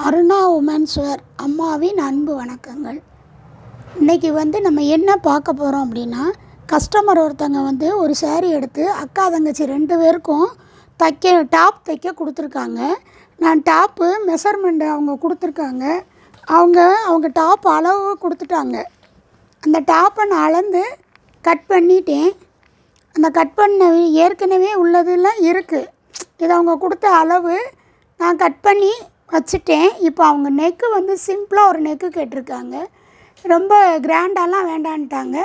Aruna women's wear அம்மாவின் அன்பு வணக்கங்கள். இன்றைக்கி நம்ம என்ன பார்க்க போகிறோம் அப்படின்னா, கஸ்டமர் ஒருத்தங்க ஒரு சேரீ எடுத்து அக்கா தங்கச்சி 2 பேருக்கும் டாப் தைக்க கொடுத்துருக்காங்க. நான் டாப்பு மெஷர்மெண்ட் அவங்க கொடுத்துருக்காங்க. அவங்க டாப் அளவு கொடுத்துட்டாங்க. அந்த டாப்பை நான் அளந்து கட் பண்ணிட்டேன். அந்த கட் பண்ண ஏற்கனவே உள்ளதெல்லாம் இருக்குது. இது அவங்க கொடுத்த அளவு நான் கட் பண்ணி வச்சுட்டேன். இப்போ அவங்க நெக்கு சிம்பிளாக ஒரு நெக்கு கேட்டிருக்காங்க. ரொம்ப கிராண்டாலாம் வேண்டான்ட்டாங்க.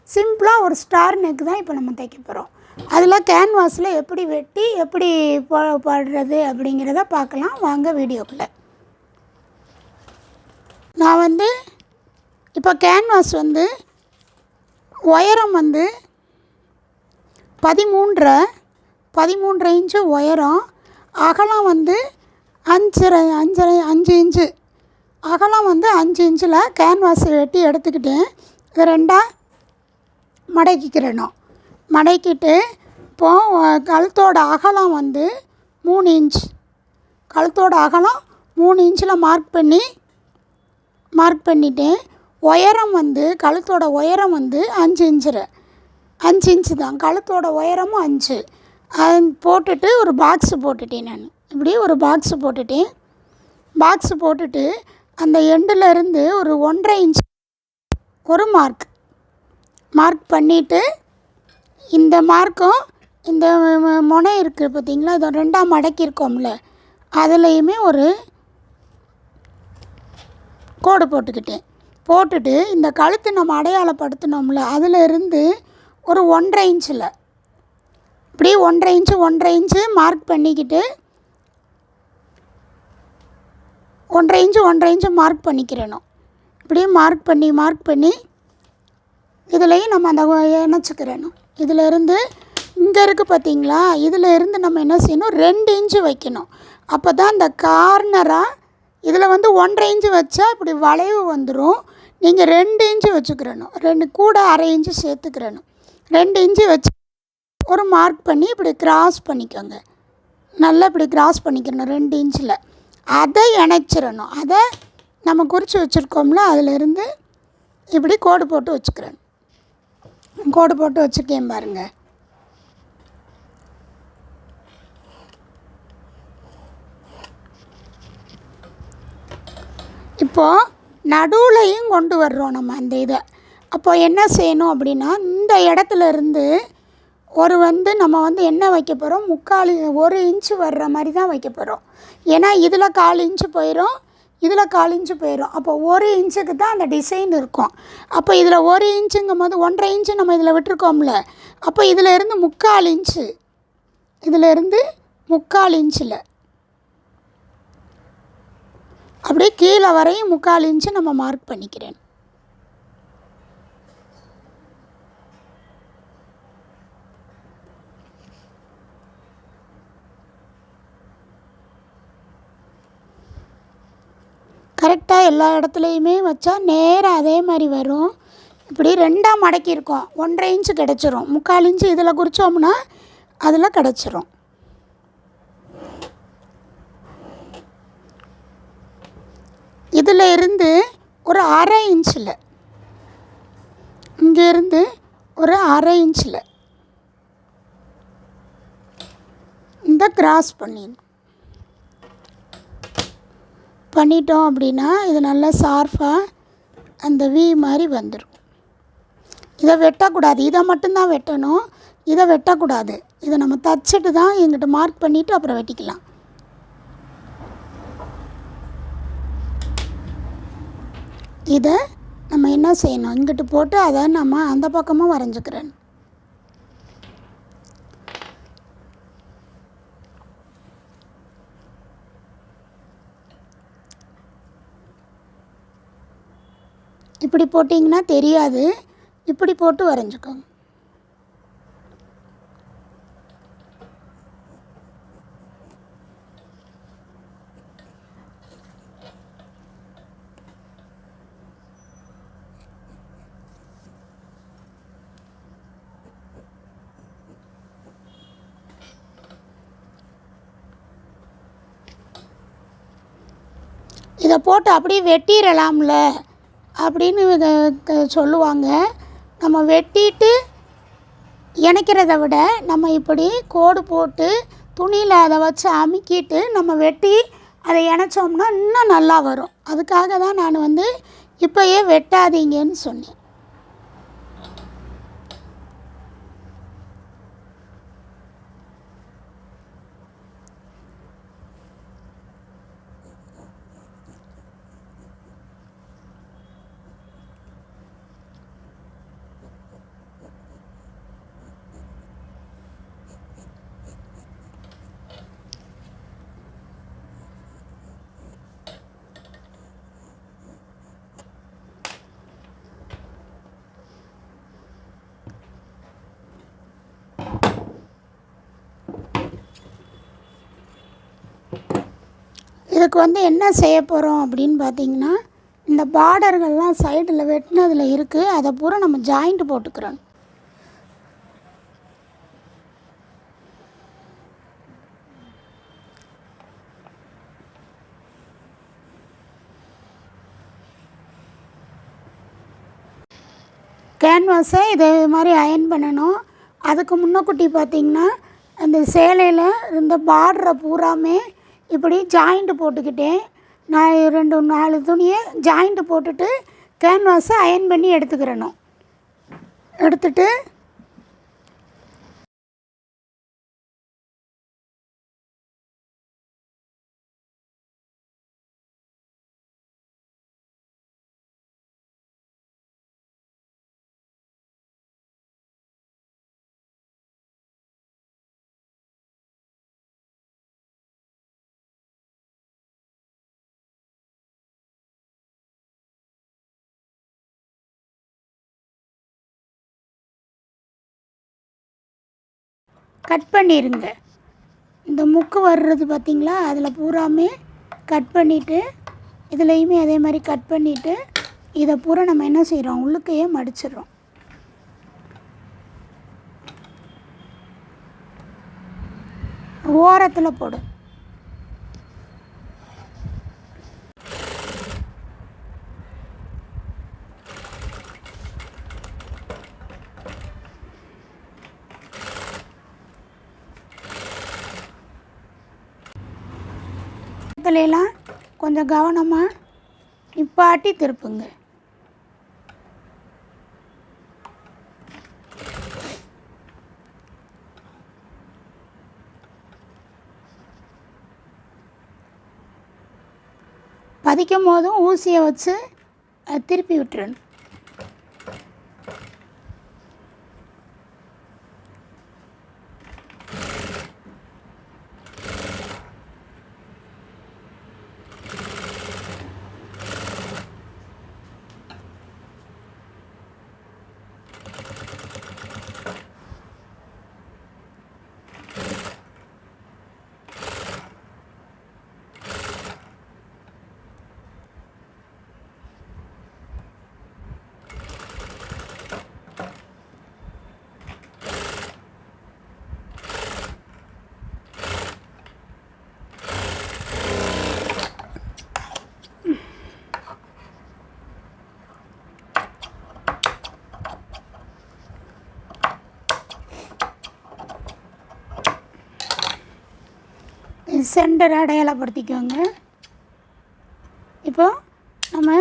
சிம்பிளாக ஒரு ஸ்டார் நெக்கு தான் இப்போ நம்ம தைக்க போகிறோம். அதில் கேன்வாஸில் எப்படி வெட்டி எப்படி போடுறது அப்படிங்கிறத பார்க்கலாம். வாங்க வீடியோக்குள்ளே. நான் இப்போ கேன்வாஸ் உயரம் 13 இன்ச்சு உயரம், அகலம் 5 இன்ச்சு, அகலம் 5 இன்ச்சில் கேன்வாஸ் வெட்டி எடுத்துக்கிட்டேன். இது 2ஆக மடக்கிக்கிறணும். மடக்கிட்டு இப்போது கழுத்தோட அகலம் 3 இன்ச், கழுத்தோட அகலம் 3 இன்ச்சில் மார்க் பண்ணிட்டேன். உயரம் கழுத்தோட உயரம் 5 இன்ச்சு தான். கழுத்தோட உயரமும் 5. போட்டுட்டு ஒரு பாக்ஸு போட்டுட்டேன். நான் இப்படி ஒரு பாக்ஸு போட்டுட்டு அந்த எண்டில் இருந்து ஒரு 1.5 இன்ச் ஒரு மார்க் பண்ணிவிட்டு, இந்த மார்க்கும் இந்த முனை இருக்குது பார்த்திங்களா, இதை 2ஆக மடக்கியிருக்கோம்ல, அதுலேயுமே ஒரு கோடு போட்டுட்டு இந்த கழுத்து நம்ம அடையாளப்படுத்தினோம்ல, அதில் இருந்து ஒரு 1.5 இன்ச்சில் இப்படி 1.5 இன்ச்சு மார்க் பண்ணிக்கிட்டு 1.5 இன்ச்சு மார்க் பண்ணிக்கிறணும். இப்படி மார்க் பண்ணி இதுலேயும் நம்ம அந்த இணைச்சிக்கிறணும். இதில் இருந்து இங்கே இருக்குது பார்த்திங்களா, இதில் இருந்து நம்ம என்ன செய்யணும், 2 இன்ச்சு வைக்கணும். அப்போ தான் இந்த கார்னராக இதில் 1.5 இன்ச்சு வச்சா இப்படி வளைவு வந்துடும். நீங்கள் 2 இன்ச்சு வச்சுக்கிறணும். 2 கூட 1/2 இன்ச்சு சேர்த்துக்கிறணும். 2 இன்ச்சு வச்சு ஒரு மார்க் பண்ணி இப்படி கிராஸ் பண்ணிக்கோங்க. நல்லா இப்படி கிராஸ் பண்ணிக்கிறணும் 2 இன்ச்சில். அதை இணைச்சிடணும். அதை நம்ம குறித்து வச்சுருக்கோம்ல, அதிலிருந்து இப்படி கோடு போட்டு வச்சுக்கிறேன். கோடு போட்டு வச்சுருக்கேன் பாருங்கள். இப்போது நடுவுலையும் கொண்டு வர்றோம் நம்ம அந்த இதை. அப்போ என்ன செய்யணும் அப்படின்னா, இந்த இடத்துல இருந்து ஒரு நம்ம என்ன வைக்க போகிறோம், 1 இன்ச்சு வர்ற மாதிரி தான் வைக்க போகிறோம். ஏன்னா இதில் 1/4 இன்ச்சு போயிடும், இதில் 1/4 இன்ச்சு போயிடும். அப்போ 1 இன்ச்சுக்கு தான் அந்த டிசைன் இருக்கும். அப்போ இதில் 1 இன்ச்சுங்கும் போது 1.5 இன்ச்சு நம்ம இதில் விட்டுருக்கோம்ல, அப்போ இதில் இருந்து 3/4 இன்ச்சு, இதிலேருந்து 3/4 இன்ச்சில் அப்படியே கீழே வரையும் 3/4 இன்ச்சு நம்ம மார்க் பண்ணிக்கிறேன். கரெக்டாக எல்லா இடத்துலையுமே வச்சா நேராக அதே மாதிரி வரும். இப்படி 2ஆக மடக்கியிருக்கோம், 1.5 இன்ச்சு கிடச்சிரும். 3/4 இன்ச்சு இதில் குறித்தோம்னா அதில் கிடச்சிரும். இதில் இருந்து ஒரு 1/2 இன்ச்சில், இங்கேருந்து ஒரு 1/2 இன்ச்சில் இந்த கிராஸ் பண்ணிட்டோம் அப்படின்னா இது நல்லா ஷார்ப்பாக அந்த வி மாதிரி வந்துடும். இதை வெட்டக்கூடாது, இதை மட்டும்தான் வெட்டணும், இதை வெட்டக்கூடாது. இதை நம்ம தச்சுட்டு தான் எங்கிட்ட மார்க் பண்ணிவிட்டு அப்புறம் வெட்டிக்கலாம். இதை நம்ம என்ன செய்யணும், இங்கிட்டு போட்டு அதை நம்ம அந்த பக்கமும் வரைஞ்சிக்கிறேன். இப்படி போட்டிங்கன்னா தெரியாது, இப்படி போட்டு வரைஞ்சிக்கோங்க. இதை போட்டு அப்படியே வெட்டிடலாம்ல அப்படின்னு சொல்லுவாங்க. நம்ம வெட்டிட்டு இணைக்கிறத விட நம்ம இப்படி கோடு போட்டு துணியில் அதை வச்சு அமுக்கிட்டு நம்ம வெட்டி அதை இணைச்சோம்னா இன்னும் நல்லா வரும். அதுக்காக தான் நான் வந்து இப்போயே வெட்டாதீங்கன்னு சொன்னேன். இதுக்கு வந்து என்ன செய்ய போகிறோம் அப்படின்னு பார்த்தீங்கன்னா, இந்த பார்டர்கள்லாம் சைடில் வெட்டினதில் இருக்குது, அதை பூரா நம்ம ஜாயிண்ட் போட்டுக்கிறோம். கேன்வாஸை இதே மாதிரி அயர்ன் பண்ணணும். அதுக்கு முன்னக்குட்டி பார்த்திங்கன்னா, அந்த சேலையில் இருந்த பார்டரை பூராமே இப்படி ஜாயிண்ட்டு போட்டுக்கிட்டேன். நான் 2-4 துணியை ஜாயிண்ட்டு போட்டுட்டு கேன்வாஸை அயர்ன் பண்ணி எடுத்துக்கிறணும். எடுத்துட்டு கட் பண்ணிடுங்க. இந்த முக்கு வர்றது பார்த்திங்களா, அதில் பூராமே கட் பண்ணிவிட்டு இதுலேயுமே அதே மாதிரி கட் பண்ணிவிட்டு இதை பூரா நம்ம என்ன செய்கிறோம், உள்ளுக்கையே மடிச்சிடுறோம். ஓரத்தில் போடு. இதுலாம் கொஞ்சம் கவனமாக நிப்பாட்டி திருப்புங்க. பதிக்கும் போதும் ஊசியை வச்சு திருப்பி விட்டுறணும். சென்டர் அடையாளப்படுத்திக்கோங்க. இப்போ நம்ம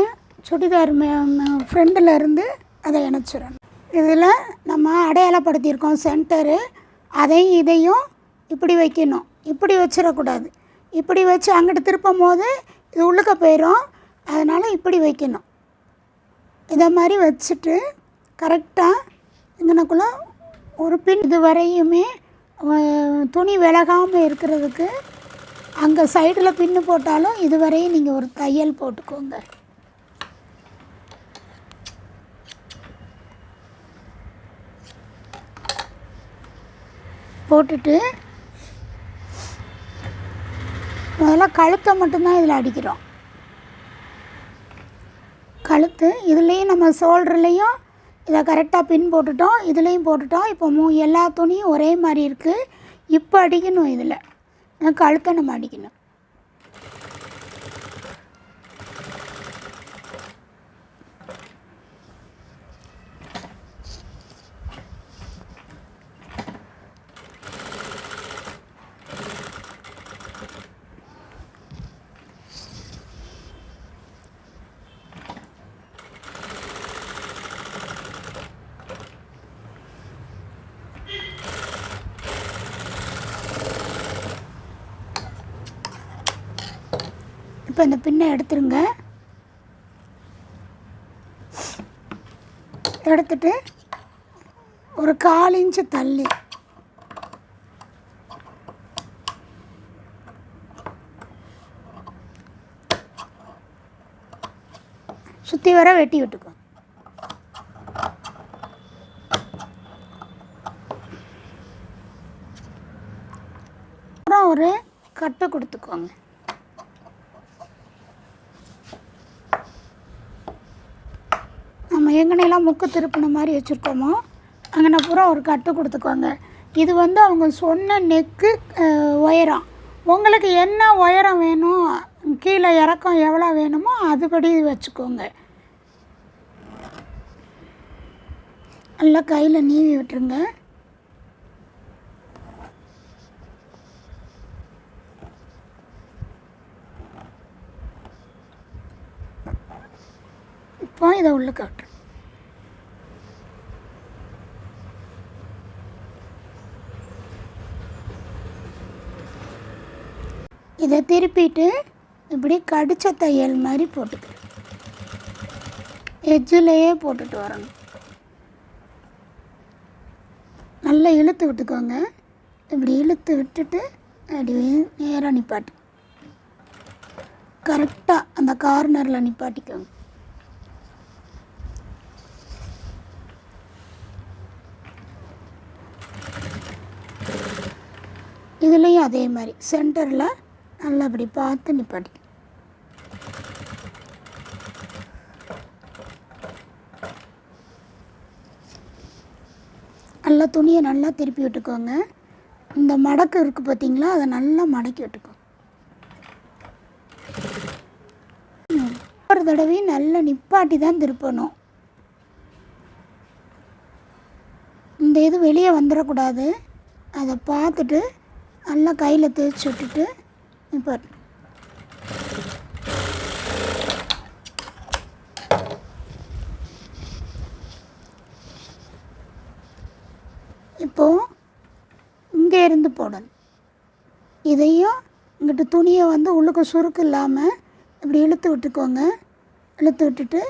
சுடிதார் ஃப்ரண்டில் இருந்து அதை இணைச்சிடணும். இதில் நம்ம அடையாளப்படுத்தியிருக்கோம் சென்டரு, அதையும் இதையும் இப்படி வைக்கணும். இப்படி வச்சிடக்கூடாது. இப்படி வச்சு அங்கிட்டு திருப்பும் போது இது உள்ளுக்க போயிடும். அதனால் இப்படி வைக்கணும். இதை மாதிரி வச்சுட்டு கரெக்டாக இங்கனக்குள்ளே ஒரு பின் இது வரையுமே துணி விலகாமல் இருக்கிறதுக்கு அங்கே சைடில் பின்னு போட்டாலும் இதுவரையும் நீங்கள் ஒரு தையல் போட்டுக்கோங்க. போட்டுட்டு முதல்ல கழுத்தை மட்டும்தான் இதில் அடிக்கிறோம். கழுத்து இதுலேயும் நம்ம ஷோல்டர்லேயும் இதை கரெக்டாக பின் போட்டுட்டோம், இதுலேயும் போட்டுட்டோம். இப்போ எல்லா துணியும் ஒரே மாதிரி இருக்குது. இப்போ அடிக்கணும், இதில் கழுத்தை நம்ம அடிக்கணும். இப்போ இந்த பின்னை எடுத்துருங்க. எடுத்துட்டு ஒரு 1/4 இன்ச்சு தள்ளி சுற்றி வர வெட்டி விட்டுக்கோ. அப்புறம் ஒரு கட்டை கொடுத்துக்கோங்க. நம்ம எங்கனையெல்லாம் முக்கு திருப்பின மாதிரி வச்சுருக்கோமோ அங்கே பூரா ஒரு கட்டு கொடுத்துக்கோங்க. இது வந்து அவங்க சொன்ன நெக்கு உயரம். உங்களுக்கு என்ன உயரம் வேணும், கீழே இறக்கம் எவ்வளோ வேணுமோ அதுபடி வச்சுக்கோங்க. நல்லா கையில் நீவி விட்டுருங்க. இப்போ இதை உள்ள காட்டுறேன். இதை திருப்பிட்டு இப்படி கடிச்ச தையல் மாதிரி போட்டுக்கிறேன். எட்ஜிலேயே போட்டுட்டு வரணும். நல்லா இழுத்து விட்டுக்கோங்க. இப்படி இழுத்து விட்டுட்டு அப்படியே நேராக நிப்பாட்டு. கரெக்டாக அந்த கார்னரில் நிப்பாட்டிக்கோங்க. இதுலேயும் அதே மாதிரி சென்டரில் நல்லா அப்படி பார்த்து நிப்பாட்டி. நல்லா துணியை நல்லா திருப்பி விட்டுக்கோங்க. இந்த மடக்கு இருக்குது பார்த்தீங்களா, அதை நல்லா மடக்கி விட்டுக்கோங்க. ஒரு தடவையும் நல்லா நிப்பாட்டி தான் திருப்பணும். இந்த இது வெளியே வந்துடக்கூடாது. அதை பார்த்துட்டு நல்லா கையில் தேய்ச்சி விட்டுட்டு நிப்பாட்டு. இப்போது இங்கே இருந்து போடணும். இதையும் இங்கிட்ட துணியை வந்து உள்ளுக்கு சுருக்கு இல்லாமல் இப்படி இழுத்து விட்டுக்கோங்க. இழுத்து விட்டுட்டு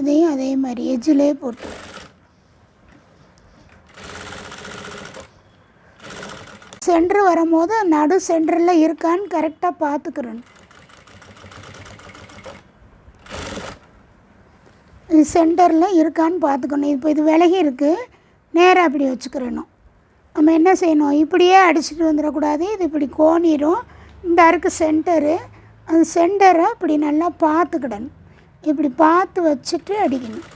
இதையும் அதே மாதிரி எஜ்ஜிலே போட்டு சென்டர் வரும்போது நடு சென்டரில் இருக்கான்னு கரெக்டாக பார்த்துக்கிறணும். இது சென்டரில் இருக்கான்னு பார்த்துக்கணும். இப்போ இது விலகி இருக்குது, நேராக அப்படி வச்சுக்கிறணும். நம்ம என்ன செய்யணும், இப்படியே அடிச்சுட்டு வந்துடக்கூடாது. இது இப்படி கோணிடும். இந்த அருக்கு சென்டரு, அந்த சென்டரை இப்படி நல்லா பார்த்துக்கிடணும். இப்படி பார்த்து வச்சுட்டு அடிக்கணும்.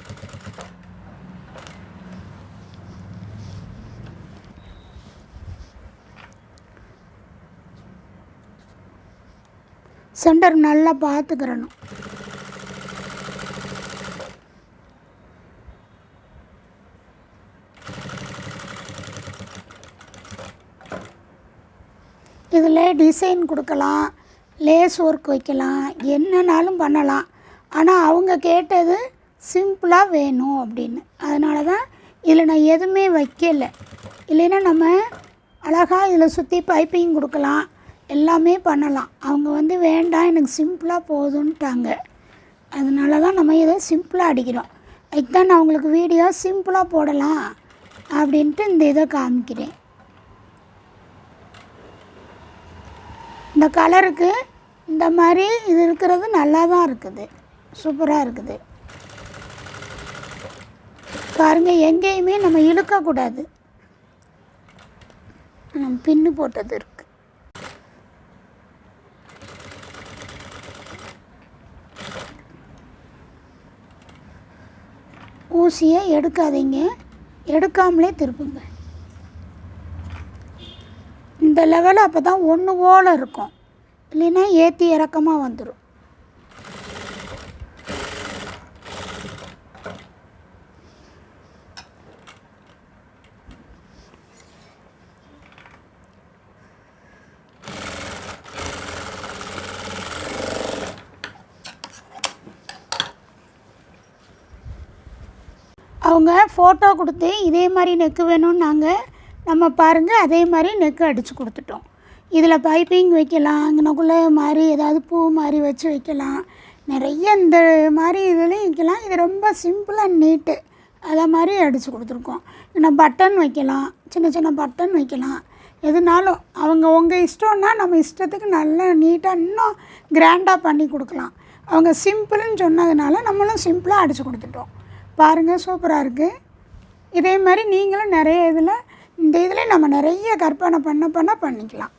சென்டர் நல்லா பார்த்துக்கிறணும். இதில் டிசைன் கொடுக்கலாம், லேஸ் ஒர்க் வைக்கலாம், என்னன்னாலும் பண்ணலாம். ஆனால் அவங்க கேட்டது சிம்பிளாக வேணும் அப்படின்னு. அதனால தான் இதில் நான் எதுவுமே வைக்கலை. இல்லைன்னா நம்ம அழகாக இதில் சுற்றி பைப்பிங் கொடுக்கலாம், எல்லாமே பண்ணலாம். அவங்க வந்து வேண்டாம், எனக்கு சிம்பிளாக போதுன்ட்டாங்க. அதனால தான் நம்ம இதை சிம்பிளாக அடிக்கிறோம். அதுக்கு தான் நான் உங்களுக்கு வீடியோ சிம்பிளாக போடலாம் அப்படின்ட்டு இந்த இதை காமிக்கிறேன். இந்த கலருக்கு இந்த மாதிரி இது இருக்கிறது நல்லா தான் இருக்குது, சூப்பராக இருக்குது. பாருங்கள், எங்கேயுமே நம்ம இழுக்கக்கூடாது. நம்ம பின்னு போட்டது இருக்குது. ஊசியை எடுக்காதீங்க, எடுக்காமலே திருப்புங்க. இந்த லெவல் அப்போ தான் ஒன்று போல் இருக்கும், இல்லைன்னா ஏற்றி இறக்கமாக வந்துடும். அவங்க ஃபோட்டோ கொடுத்து இதே மாதிரி நெக்கு வேணும்னாங்க. நம்ம பாருங்கள், அதே மாதிரி நெக்கு அடித்து கொடுத்துட்டோம். இதில் பைப்பிங் வைக்கலாம், இங்கனக்குள்ளே மாதிரி ஏதாவது பூ மாதிரி வச்சு வைக்கலாம். நிறைய இந்த மாதிரி இதுலேயும் வைக்கலாம். இது ரொம்ப சிம்பிள் அண்ட் நீட்டு. அதை மாதிரி அடித்து கொடுத்துருக்கோம். இன்னும் பட்டன் வைக்கலாம், சின்ன சின்ன பட்டன் வைக்கலாம். எதுனாலும் அவங்க உங்கள் இஷ்டம்னா நம்ம இஷ்டத்துக்கு நல்லா நீட்டாக இன்னும் கிராண்டாக பண்ணி கொடுக்கலாம். அவங்க சிம்பிள்னு சொன்னதுனால நம்மளும் சிம்பிளாக அடித்து கொடுத்துட்டோம். பாருங்கள், சூப்பராக இருக்குது. இதே மாதிரி நீங்களும் நிறைய இந்த இதில் நம்ம நிறைய கற்பனை பண்ணிக்கலாம்.